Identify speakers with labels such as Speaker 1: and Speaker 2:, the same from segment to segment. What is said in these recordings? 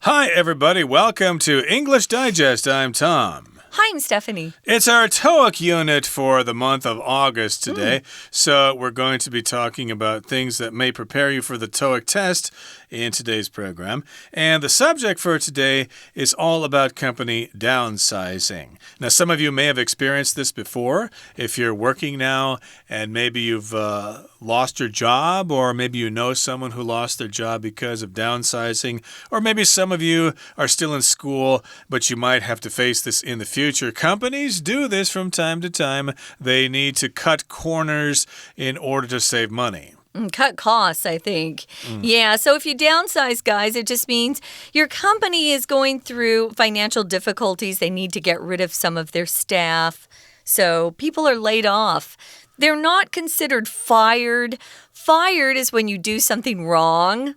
Speaker 1: Hi, everybody. Welcome to English Digest. I'm Tom.
Speaker 2: Hi, I'm Stephanie.
Speaker 1: It's our TOEIC unit for the month of August today. So we're going to be talking about things that may prepare you for the TOEIC test in today's program. And the subject for today is all about company downsizing. Now, some of you may have experienced this before. If you're working now and maybe you've lost your job, or maybe you know someone who lost their job because of downsizing, or maybe some of you are still in school, but you might have to face this in the future. Companies do this from time to time. They need to cut corners in order to save money.
Speaker 2: Cut costs, I think. Yeah, so if you downsize, guys, it just means your company is going through financial difficulties. They need to get rid of some of their staff. So people are laid off. They're not considered fired. Fired is when you do something wrong.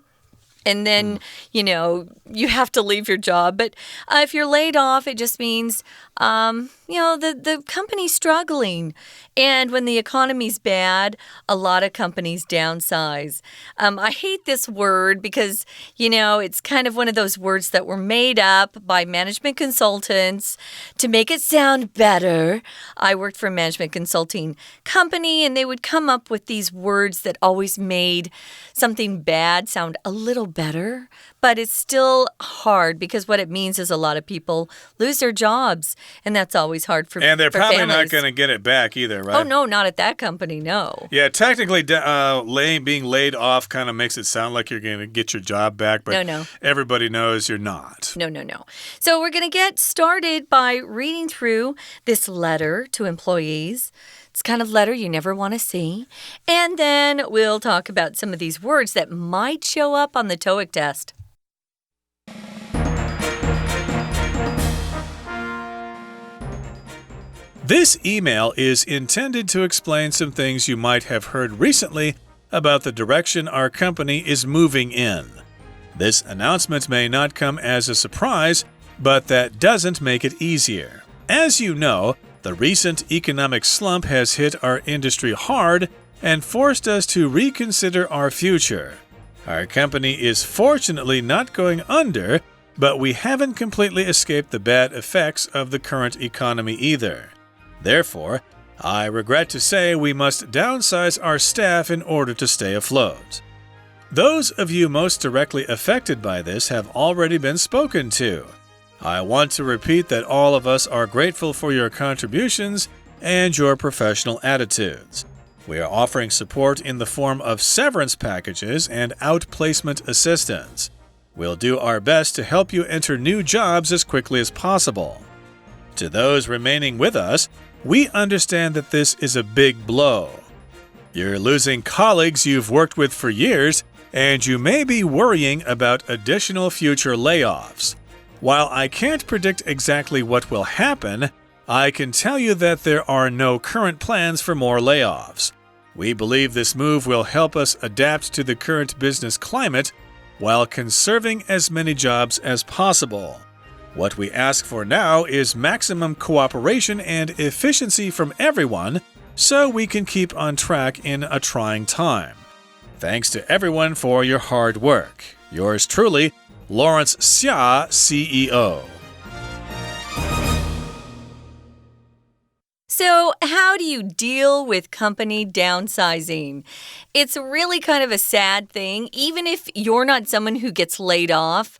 Speaker 2: And then, you have to leave your job. But if you're laid off, it just means, the company's struggling. And when the economy's bad, a lot of companies downsize. I hate this word because, it's kind of one of those words that were made up by management consultants to make it sound better. I worked for a management consulting company, and they would come up with these words that always made something bad sound a little better. But it's still hard because what it means is a lot of people lose their jobs. And that's always hard for families.
Speaker 1: And they're probably not going to get it back either, right?
Speaker 2: Oh, no, not at that company, no.
Speaker 1: Yeah, technically being laid off kind of makes it sound like you're going to get your job back. But
Speaker 2: no.
Speaker 1: Everybody knows you're not.
Speaker 2: No. So we're going to get started by reading through this letter to employees. It's kind of letter you never want to see. And then we'll talk about some of these words that might show up on the TOEIC test.
Speaker 1: This email is intended to explain some things you might have heard recently about the direction our company is moving in. This announcement may not come as a surprise, but that doesn't make it easier. As you know, the recent economic slump has hit our industry hard and forced us to reconsider our future. Our company is fortunately not going under, but we haven't completely escaped the bad effects of the current economy either. Therefore, I regret to say we must downsize our staff in order to stay afloat. Those of you most directly affected by this have already been spoken to. I want to repeat that all of us are grateful for your contributions and your professional attitudes. We are offering support in the form of severance packages and outplacement assistance. We'll do our best to help you enter new jobs as quickly as possible. To those remaining with us, we understand that this is a big blow. You're losing colleagues you've worked with for years, and you may be worrying about additional future layoffs. While I can't predict exactly what will happen, I can tell you that there are no current plans for more layoffs. We believe this move will help us adapt to the current business climate while conserving as many jobs as possible. What we ask for now is maximum cooperation and efficiency from everyone so we can keep on track in a trying time. Thanks to everyone for your hard work. Yours truly, Lawrence Xia, CEO.
Speaker 2: So, how do you deal with company downsizing? It's really kind of a sad thing. Even if you're not someone who gets laid off,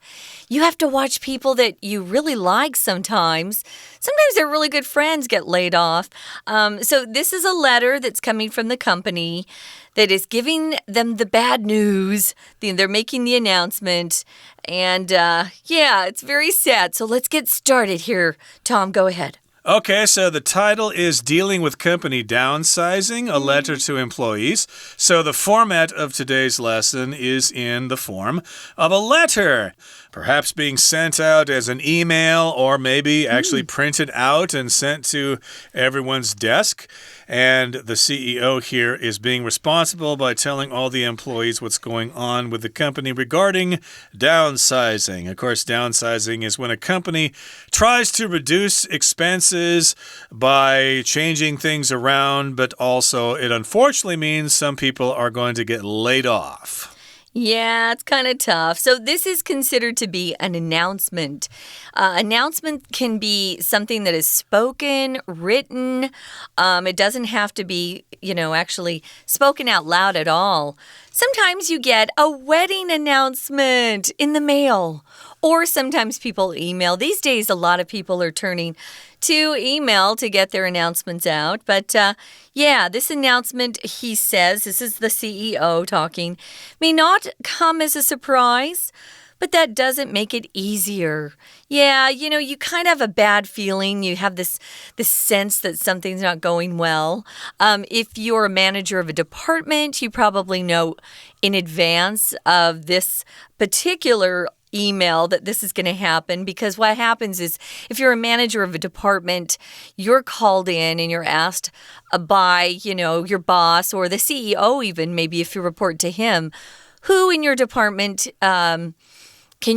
Speaker 2: you have to watch people that you really like sometimes. Sometimes their really good friends get laid off. So this is a letter that's coming from the company that is giving them the bad news. They're making the announcement. And it's very sad. So let's get started here. Tom, go ahead.
Speaker 1: Okay, so the title is Dealing with Company Downsizing, a letter to employees. So the format of today's lesson is in the form of a letter, perhaps being sent out as an email or maybe actually printed out and sent to everyone's desk. And the CEO here is being responsible by telling all the employees what's going on with the company regarding downsizing. Of course, downsizing is when a company tries to reduce expenses by changing things around, but also it unfortunately means some people are going to get laid off.
Speaker 2: Yeah, it's kind of tough. So this is considered to be an announcement. Announcement can be something that is spoken, written. It doesn't have to be, actually spoken out loud at all. Sometimes you get a wedding announcement in the mail. Or sometimes people email. These days, a lot of people are turning to email to get their announcements out. But yeah, this announcement, he says, this is the CEO talking, may not come as a surprise, but that doesn't make it easier. Yeah, you kind of have a bad feeling. You have this sense that something's not going well. If you're a manager of a department, you probably know in advance of this particular email that this is going to happen, because what happens is if you're a manager of a department, you're called in and you're asked by, your boss or the CEO even, maybe if you report to him, who in your department can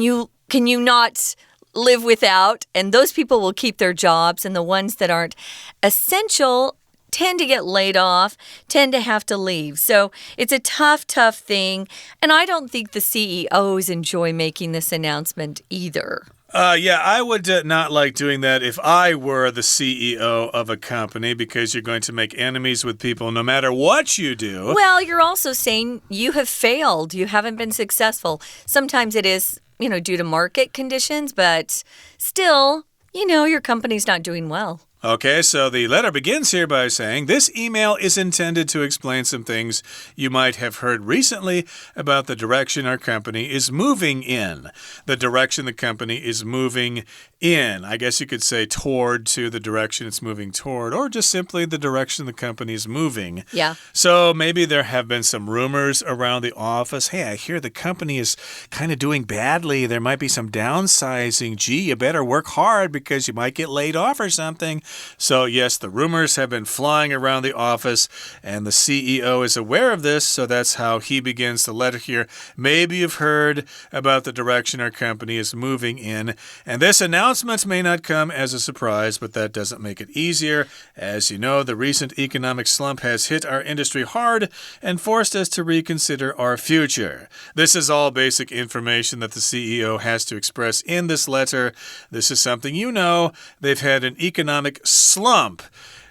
Speaker 2: you not live without? And those people will keep their jobs, and the ones that aren't essential tend to get laid off, tend to have to leave. So it's a tough thing. And I don't think the CEOs enjoy making this announcement either.
Speaker 1: Yeah, I would not like doing that if I were the CEO of a company, because you're going to make enemies with people no matter what you do.
Speaker 2: Well, you're also saying you have failed. You haven't been successful. Sometimes it is, due to market conditions, but still, your company's not doing well.
Speaker 1: Okay, so the letter begins here by saying, this email is intended to explain some things you might have heard recently about the direction our company is moving in. The direction the company is moving in. I guess you could say toward to the direction it's moving toward, or just simply the direction the company is moving.
Speaker 2: Yeah.
Speaker 1: So maybe there have been some rumors around the office. Hey, I hear the company is kind of doing badly. There might be some downsizing. Gee, you better work hard because you might get laid off or something. So yes, the rumors have been flying around the office, and the CEO is aware of this, so that's how he begins the letter here. Maybe you've heard about the direction our company is moving in, and this announcement may not come as a surprise, but that doesn't make it easier. As you know, the recent economic slump has hit our industry hard and forced us to reconsider our future. This is all basic information that the CEO has to express in this letter. This is something you know. They've had an economic slump,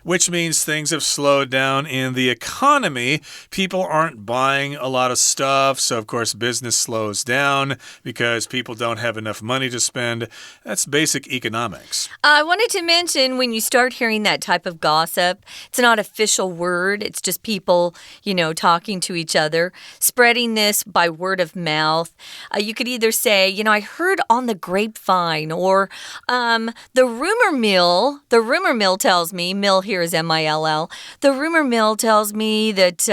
Speaker 1: which means things have slowed down in the economy. People aren't buying a lot of stuff, so of course business slows down because people don't have enough money to spend. That's basic economics.
Speaker 2: I wanted to mention, when you start hearing that type of gossip, it's not official word. It's just people, talking to each other, spreading this by word of mouth. You could either say, I heard on the grapevine, or the rumor mill tells me, mill here is M-I-L-L. The rumor mill tells me that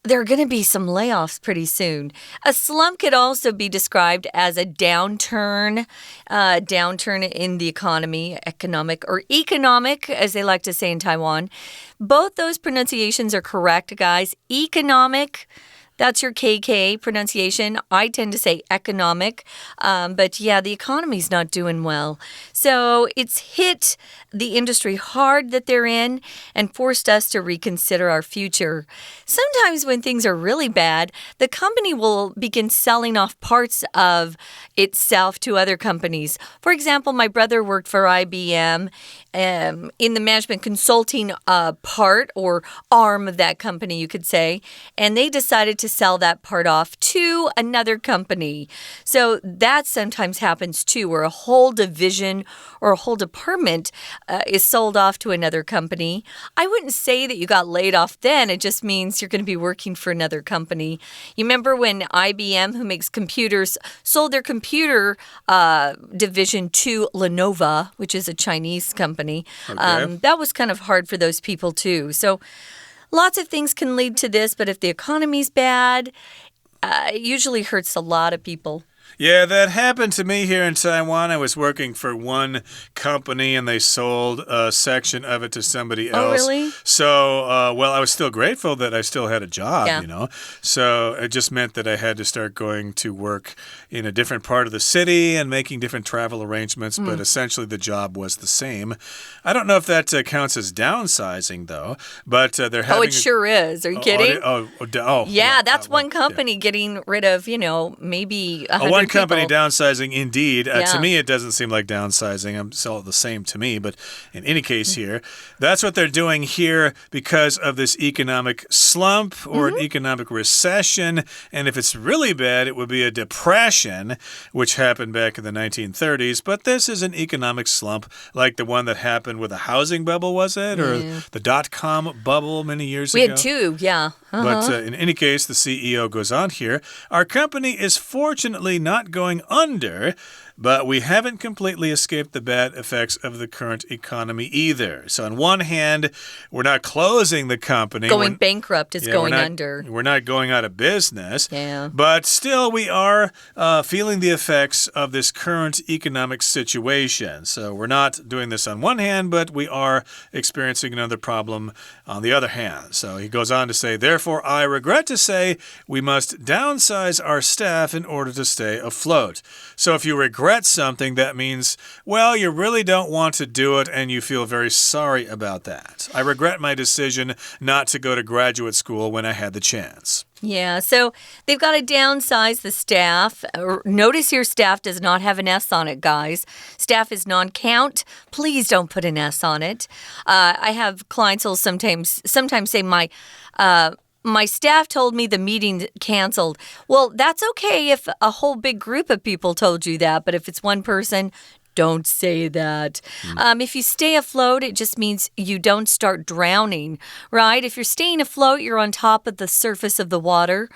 Speaker 2: there are going to be some layoffs pretty soon. A slump could also be described as a downturn in the economy, economic, as they like to say in Taiwan. Both those pronunciations are correct, guys. Economic. That's your KK pronunciation. I tend to say economic. But yeah, the economy's not doing well. So it's hit the industry hard that they're in and forced us to reconsider our future. Sometimes when things are really bad, the company will begin selling off parts of itself to other companies. For example, my brother worked for IBM in the management consulting part or arm of that company, you could say, and they decided to sell that part off to another company. So that sometimes happens too, where a whole division or a whole department is sold off to another company. I wouldn't say that you got laid off then. It just means you're going to be working for another company. You remember when IBM, who makes computers, sold their computer division to Lenovo, which is a Chinese company.
Speaker 1: Okay.
Speaker 2: That was kind of hard for those people too. So lots of things can lead to this, but if the economy's bad, it usually hurts a lot of people.
Speaker 1: Yeah, that happened to me here in Taiwan. I was working for one company and they sold a section of it to somebody else.
Speaker 2: Oh, really?
Speaker 1: So, well, I was still grateful that I still had a job,
Speaker 2: yeah.
Speaker 1: you know. So it just meant that I had to start going to work in a different part of the city and making different travel arrangements, but essentially the job was the same. I don't know if that counts as downsizing, though, but they're having...
Speaker 2: Oh, it sure is. Are you kidding? Yeah, that's one company getting rid of, you know, maybe 100
Speaker 1: one company downsizing, indeed.
Speaker 2: Yeah.
Speaker 1: To me, it doesn't seem like downsizing. It's all the same to me. But in any case here, that's what they're doing here because of this economic slump or an economic recession. And if it's really bad, it would be a depression, which happened back in the 1930s. But this is an economic slump like the one that happened with the housing bubble, was it? Or the dot-com bubble many years ago?
Speaker 2: We had two, yeah.
Speaker 1: But in any case, the CEO goes on here. Our company is fortunately not going under, but we haven't completely escaped the bad effects of the current economy either. So on one hand, we're not closing the company.
Speaker 2: Going bankrupt is going under.
Speaker 1: We're not going out of business.
Speaker 2: Yeah.
Speaker 1: But still, we are feeling the effects of this current economic situation. So we're not doing this on one hand, but we are experiencing another problem on the other hand. So he goes on to say, therefore, I regret to say we must downsize our staff in order to stay afloat. So if you regret something, that means, well, you really don't want to do it and you feel very sorry about that. I regret my decision not to go to graduate school when I had the chance.
Speaker 2: Yeah, so they've got to downsize the staff. Notice here staff does not have an S on it, guys. Staff is non-count. Please don't put an S on it. I have clients who'll sometimes say my staff told me the meeting canceled. Well, that's okay if a whole big group of people told you that, but if it's one person, don't say that. If you stay afloat, it just means you don't start drowning, right? If you're staying afloat, you're on top of the surface of the water.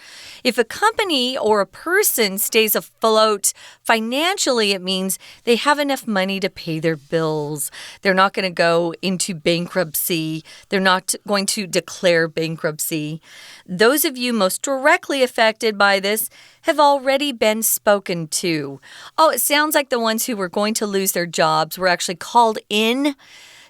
Speaker 2: If a company or a person stays afloat financially, it means they have enough money to pay their bills. They're not going to go into bankruptcy. They're not going to declare bankruptcy. Those of you most directly affected by this have already been spoken to. Oh, it sounds like the ones who were going to lose their jobs were actually called in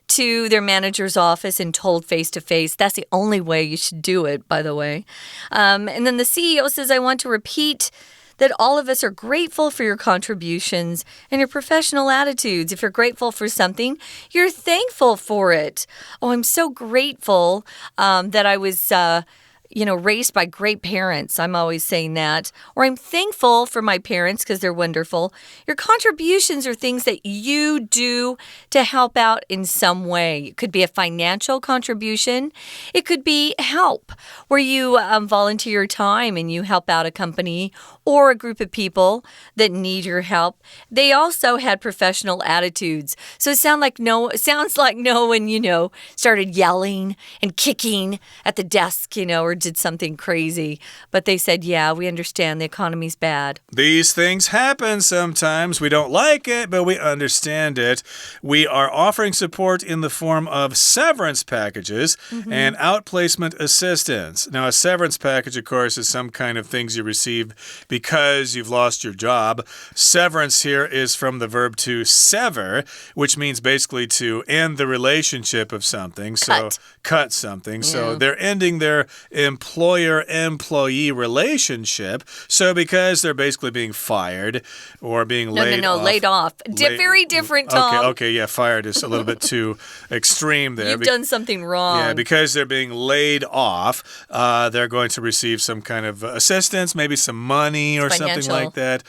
Speaker 2: to their manager's office and told face-to-face. That's the only way you should do it, by the way. And then the CEO says, I want to repeat that all of us are grateful for your contributions and your professional attitudes. If you're grateful for something, you're thankful for it. Oh, I'm so grateful that I was... raised by great parents. I'm always saying that. Or I'm thankful for my parents because they're wonderful. Your contributions are things that you do to help out in some way. It could be a financial contribution. It could be help, where you volunteer your time and you help out a company or a group of people that need your help. They also had professional attitudes. So it sounds like no one, started yelling and kicking at the desk, or did something crazy. But they said, yeah, we understand the economy's bad.
Speaker 1: These things happen sometimes. We don't like it, but we understand it. We are offering support in the form of severance packages and outplacement assistance. Now, a severance package, of course, is some kind of things you receive because you've lost your job. Severance here is from the verb to sever, which means basically to end the relationship of something. So cut something. Yeah. So they're ending their employer-employee relationship. So because they're basically being fired or being laid off.
Speaker 2: Laid off. Very different, Tom.
Speaker 1: Okay, yeah, fired is a little bit too extreme there.
Speaker 2: You've done something wrong.
Speaker 1: Yeah, because they're being laid off, they're going to receive some kind of assistance, maybe some money or something like that.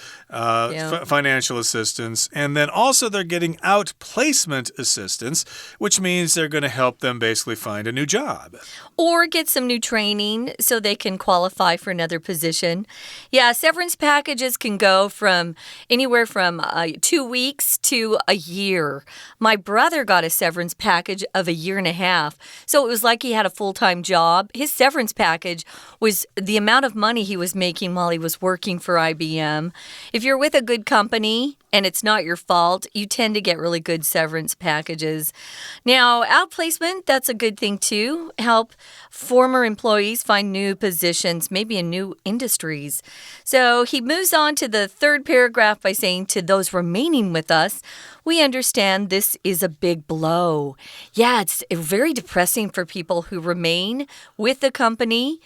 Speaker 1: Financial assistance. And then also they're getting outplacement assistance, which means they're going to help them basically find a new job.
Speaker 2: Or get some new training so they can qualify for another position. Yeah, severance packages can go from anywhere from 2 weeks to a year. My brother got a severance package of 1.5 years. So it was like he had a full-time job. His severance package was the amount of money he was making while he was working for IBM. If you're with a good company and it's not your fault, you tend to get really good severance packages. Now, outplacement, that's a good thing too. Help former employees find new positions, maybe in new industries. So he moves on to the third paragraph by saying, to those remaining with us, we understand this is a big blow. Yeah, it's very depressing for people who remain with the company.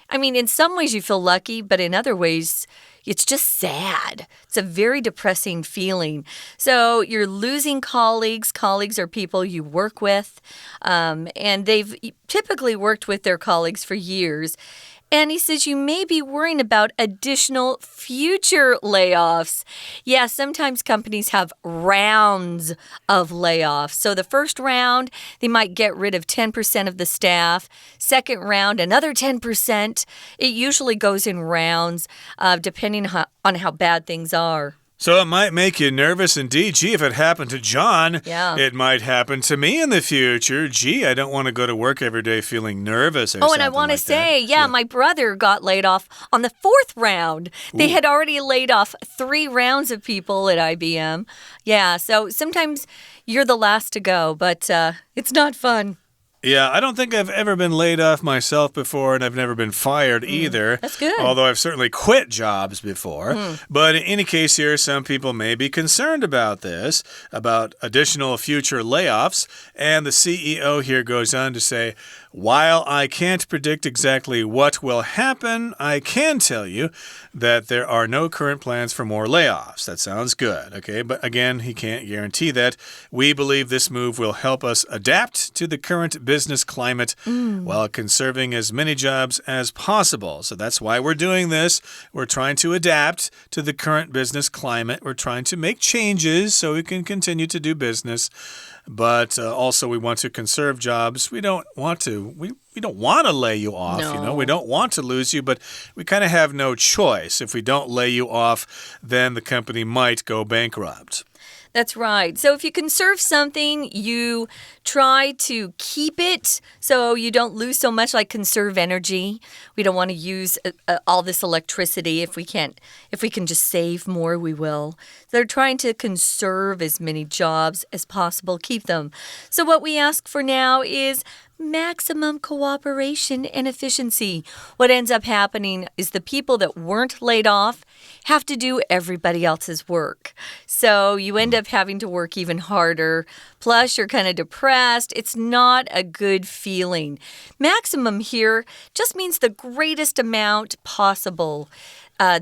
Speaker 2: I mean, in some ways you feel lucky, but in other ways, it's just sad. It's a very depressing feeling. So you're losing colleagues. Colleagues are people you work with, and they've typically worked with their colleagues for years. And he says you may be worrying about additional future layoffs. Yeah, sometimes companies have rounds of layoffs. So the first round, they might get rid of 10% of the staff. Second round, another 10%. It usually goes in rounds, depending on how bad things are.
Speaker 1: So it might make you nervous indeed. Gee, if it happened to John, it might happen to me in the future. Gee, I don't want to go to work every day feeling nervous or something like that.
Speaker 2: And I want to say, my brother got laid off on the fourth round. They had already laid off 3 rounds of people at IBM. Yeah, so sometimes you're the last to go, but it's not fun.
Speaker 1: Yeah, I don't think I've ever been laid off myself before, and I've never been fired either.
Speaker 2: That's good.
Speaker 1: Although I've certainly quit jobs before. But in any case here, some people may be concerned about this, about additional future layoffs. And the CEO here goes on to say, while I can't predict exactly what will happen, I can tell you that there are no current plans for more layoffs. That sounds good, okay? But again, he can't guarantee that. We believe this move will help us adapt to the current business climate while conserving as many jobs as possible. So that's why we're doing this. We're trying to adapt to the current business climate. We're trying to make changes so we can continue to do business. But also we want to conserve jobs. We don't want to. We don't want to lay you off,
Speaker 2: No.
Speaker 1: you know. We don't want to lose you, but we kind of have no choice. If we don't lay you off, then the company might go bankrupt.
Speaker 2: That's right. So if you conserve something, you try to keep it so you don't lose so much, like conserve energy. We don't want to use all this electricity. If we can just save more, we will. They're trying to conserve as many jobs as possible, keep them. So what we ask for now is maximum cooperation and efficiency. What ends up happening is the people that weren't laid off have to do everybody else's work. So you end up having to work even harder. Plus, you're kind of depressed. It's not a good feeling. Maximum here just means the greatest amount possible.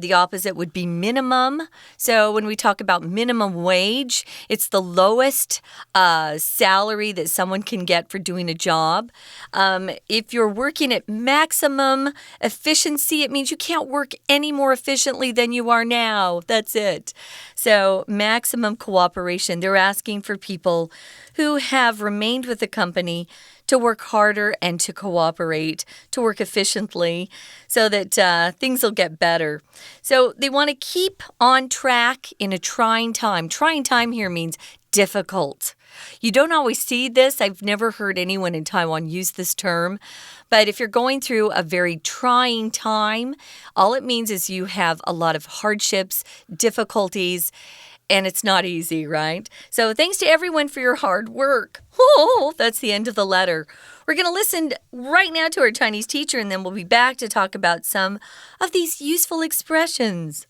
Speaker 2: The opposite would be minimum. So when we talk about minimum wage, it's the lowest salary that someone can get for doing a job. If you're working at maximum efficiency, it means you can't work any more efficiently than you are now. That's it. So maximum cooperation. They're asking for people who have remained with the company to work harder and to cooperate, to work efficiently so that things will get better. So they want to keep on track in a trying time. Trying time here means difficult. You don't always see this. I've never heard anyone in Taiwan use this term. But if you're going through a very trying time, all it means is you have a lot of hardships, difficulties, and it's not easy, right? So thanks to everyone for your hard work. Oh, that's the end of the letter. We're going to listen right now to our Chinese teacher, and then we'll be back to talk about some of these useful expressions.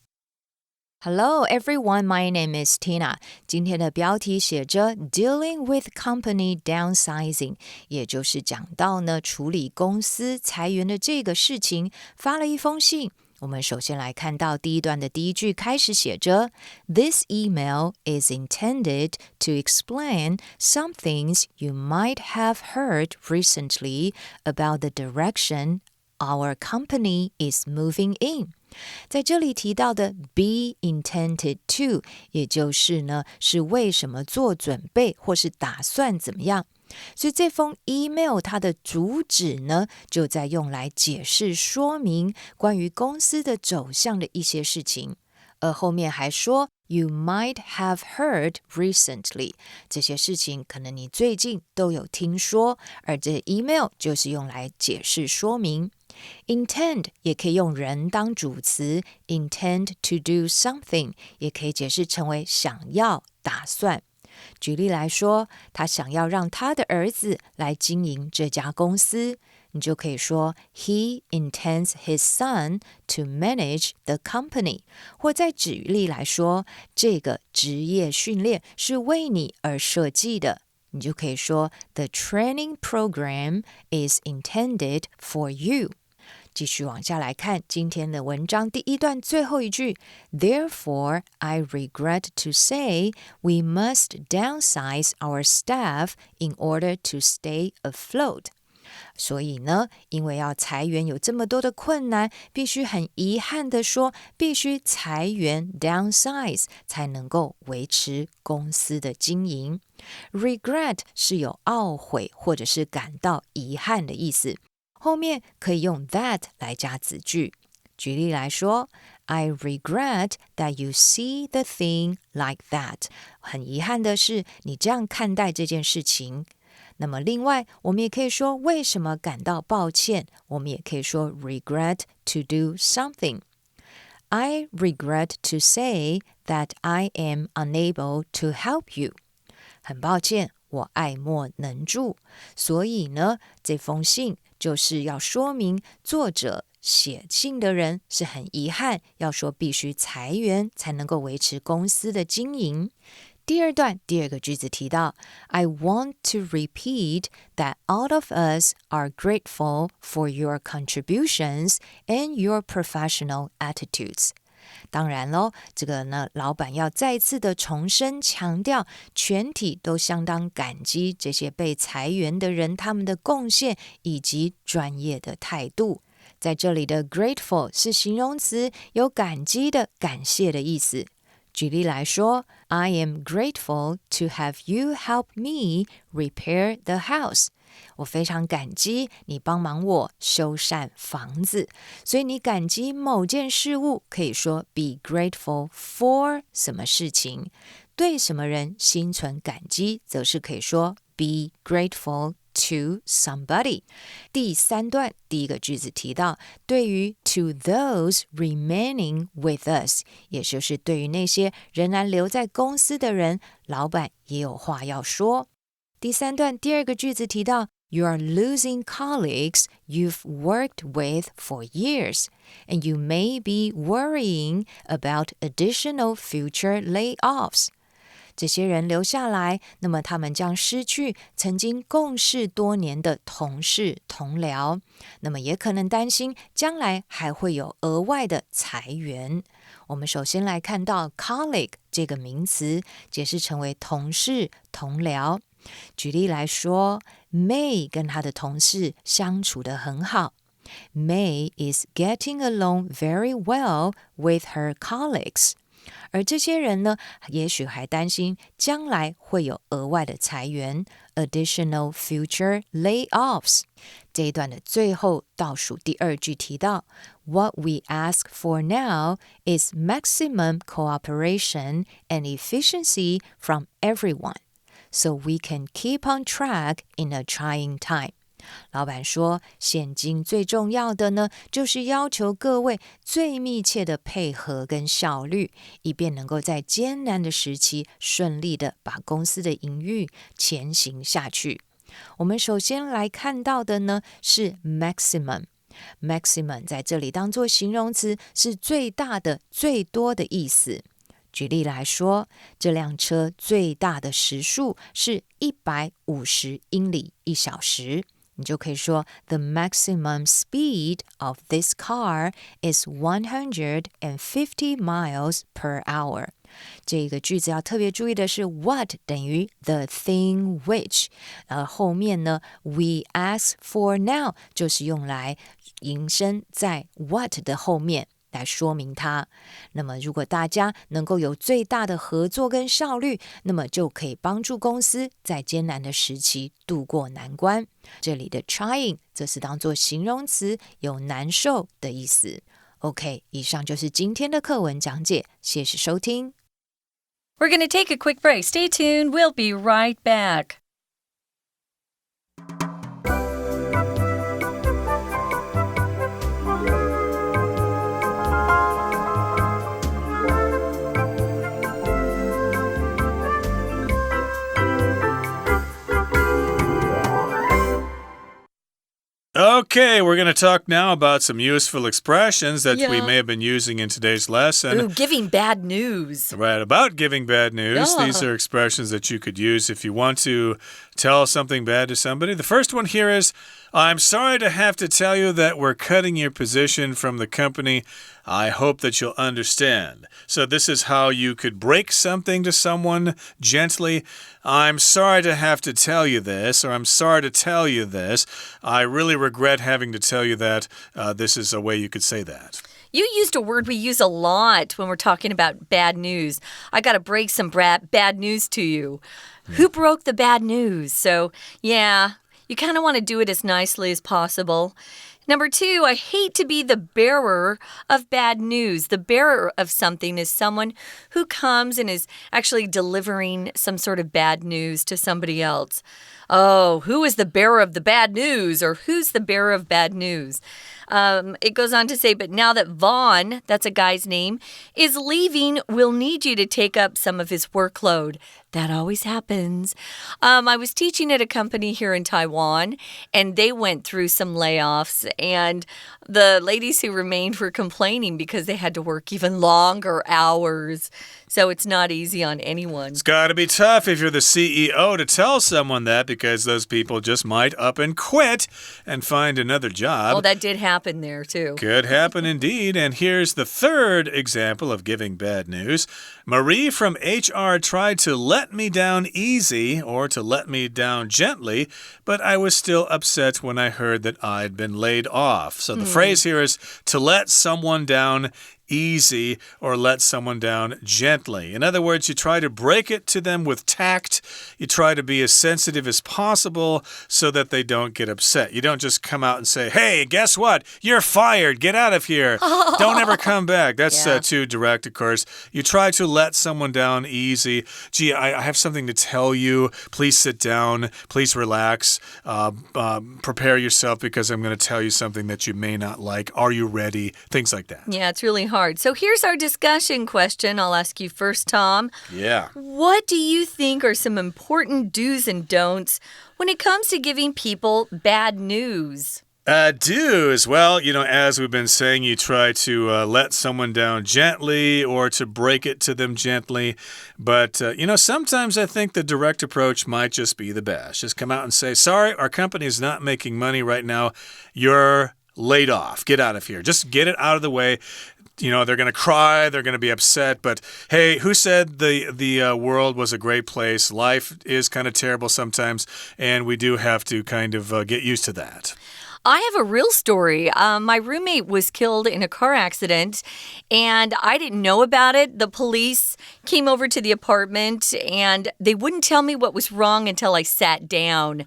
Speaker 3: Hello everyone, my name is Tina. 今天的标题写着 Dealing with Company Downsizing， 也就是讲到呢处理公司裁员的这个事情，发了一封信。我们首先来看到第一段的第一句开始写着 This email is intended to explain some things you might have heard recently about the direction our company is moving in. 在这里提到的 be intended to 也就是呢是为什么做准备或是打算怎么样，所以这封 email 它的主旨呢就在用来解释说明关于公司的走向的一些事情，而后面还说 You might have heard recently 这些事情可能你最近都有听说，而这 email 就是用来解释说明。Intend 也可以用人当主词 intend to do something 也可以解释成为想要、打算。举例来说，他想要让他的儿子来经营这家公司，你就可以说 He intends his son to manage the company。 或再举例来说，这个职业训练是为你而设计的，你就可以说 The training program is intended for you。继续往下来看今天的文章第一段最后一句 Therefore, I regret to say we must downsize our staff in order to stay afloat. 所以呢，因为要裁员有这么多的困难，必须很遗憾地说，必须裁员 downsize 才能够维持公司的经营。Regret 是有懊悔或者是感到遗憾的意思。后面可以用 that 来加子句。举例来说 I regret that you see the thing like that. 很遗憾的是你这样看待这件事情。那么另外我们也可以说为什么感到抱歉，我们也可以说 regret to do something. I regret to say that I am unable to help you. 很抱歉，我爱莫能助。所以呢，这封信就是要说明作者写信的人是很遗憾，要说必须裁员才能够维持公司的经营。第二段第二个句子提到 I want to repeat that all of us are grateful for your contributions and your professional attitudes. 当然咯，这个呢，老板要再次的重申强调，全体都相当感激这些被裁员的人他们的贡献以及专业的态度。在这里的 grateful 是形容词，有感激的、感谢的意思。举例来说 I am grateful to have you help me repair the house. 我非常感激你帮忙我修缮房子。所以你感激某件事物，可以说 be grateful for 什么事情。对什么人心存感激，则是可以说 be grateful to somebody. 第三段第一个句子提到，对于 to those remaining with us， 也就是对于那些仍然留在公司的人，老板也有话要说。第三段第二个句子提到 You are losing colleagues you've worked with for years, and you may be worrying about additional future layoffs. 这些人留下来，那么他们将失去曾经共事多年的同事同僚，那么也可能担心将来还会有额外的裁员。我们首先来看到 colleague 这个名词，解释成为同事同僚。举例来说 May 跟她的同事相处得很好。May is getting along very well with her colleagues. 而这些人呢，也许还担心将来会有额外的裁员 additional future layoffs. 这一段的最后倒数第二句提到 What we ask for now is maximum cooperation and efficiency from everyone, so we can keep on track in a trying time. 老板说，现今最重要的呢，就是要求各位最密切的配合跟效率，以便能够在艰难的时期顺利的把公司的营运前行下去。我们首先来看到的呢，是 maximum。maximum 在这里当作形容词，是最大的、最多的意思。举例来说，这辆车最大的时速是150英里1小时。你就可以说 The maximum speed of this car is 150 miles per hour. 这个句子要特别注意的是 what 等于 the thing which， 后面呢 we ask for now 就是用来引申在 what 的后面来说明它。那么如果大家能够有最大的合作跟效率，那么就可以帮助公司在艰难的时期度过难关。这里的 trying 则是当作形容词，有难受的意思。OK， 以上就是今天的课文讲解，谢谢收听。
Speaker 2: We're going to take a quick break. Stay tuned. We'll be right back.
Speaker 1: Okay, we're going to talk now about some useful expressions that we may have been using in today's lesson.
Speaker 2: Ooh, giving bad news.
Speaker 1: Right, about giving bad news.
Speaker 2: Yeah.
Speaker 1: These are expressions that you could use if you want to tell something bad to somebody. The first one here is, I'm sorry to have to tell you that we're cutting your position from the company. I hope that you'll understand. So this is how you could break something to someone gently. I'm sorry to have to tell you this, or I'm sorry to tell you this. I really regret having to tell you that. This is a way you could say that.
Speaker 2: You used a word we use a lot when we're talking about bad news. I got to break some bad news to you. Who broke the bad news? So, yeah, you kind of want to do it as nicely as possible. Number 2, I hate to be the bearer of bad news. The bearer of something is someone who comes and is actually delivering some sort of bad news to somebody else. Oh, who is the bearer of the bad news? Or who's the bearer of bad news? It goes on to say, but now that Vaughn, that's a guy's name, is leaving, we'll need you to take up some of his workload. That always happens. I was teaching at a company here in Taiwan, and they went through some layoffs, and the ladies who remained were complaining because they had to work even longer hours. So it's not easy on anyone.
Speaker 1: It's got to be tough if you're the CEO to tell someone that, because those people just might up and quit and find another job.
Speaker 2: Oh, that did happen there, too.
Speaker 1: Could happen indeed. And here's the third example of giving bad news. Marie from HR tried to let me down easy, or to let me down gently, but I was still upset when I heard that I'd been laid off. So the phrase here is to let someone down easy or let someone down gently. In other words, you try to break it to them with tact. You try to be as sensitive as possible so that they don't get upset. You don't just come out and say, hey, guess what? You're fired. Get out of here. Don't ever come back. That's too direct, of course. You try to let someone down easy. Gee, I have something to tell you. Please sit down. Please relax. Prepare yourself because I'm going to tell you something that you may not like. Are you ready? Things like that.
Speaker 2: Yeah, it's really hard. So here's our discussion question. I'll ask you first, Tom.
Speaker 1: Yeah.
Speaker 2: What do you think are some important do's and don'ts when it comes to giving people bad news?
Speaker 1: Do's. Well, as we've been saying, you try to let someone down gently or to break it to them gently. But, sometimes I think the direct approach might just be the best. Just come out and say, sorry, our company is not making money right now. You're laid off. Get out of here. Just get it out of the way. They're going to cry, they're going to be upset, but hey, who said the world was a great place? Life is kind of terrible sometimes, and we do have to kind of get used to that.
Speaker 2: I have a real story. My roommate was killed in a car accident, and I didn't know about it. The police came over to the apartment, and they wouldn't tell me what was wrong until I sat down.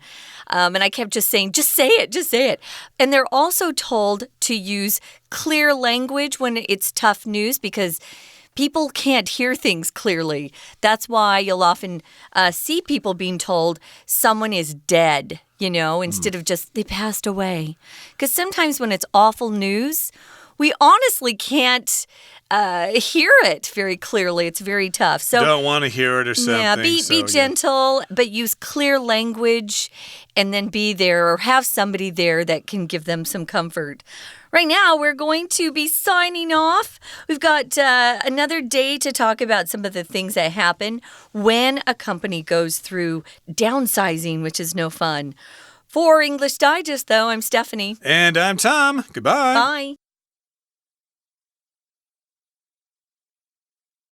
Speaker 2: And I kept just saying, just say it, just say it. And they're also told to use clear language when it's tough news because people can't hear things clearly. That's why you'll often see people being told someone is dead, instead of just they passed away. Because sometimes when it's awful news, we honestly can't hear it very clearly. It's very tough. So
Speaker 1: don't want to hear it or something.
Speaker 2: Yeah, be gentle, but use clear language and then be there or have somebody there that can give them some comfort. Right now, we're going to be signing off. We've got another day to talk about some of the things that happen when a company goes through downsizing, which is no fun. For English Digest, though, I'm Stephanie.
Speaker 1: And I'm Tom. Goodbye.
Speaker 2: Bye.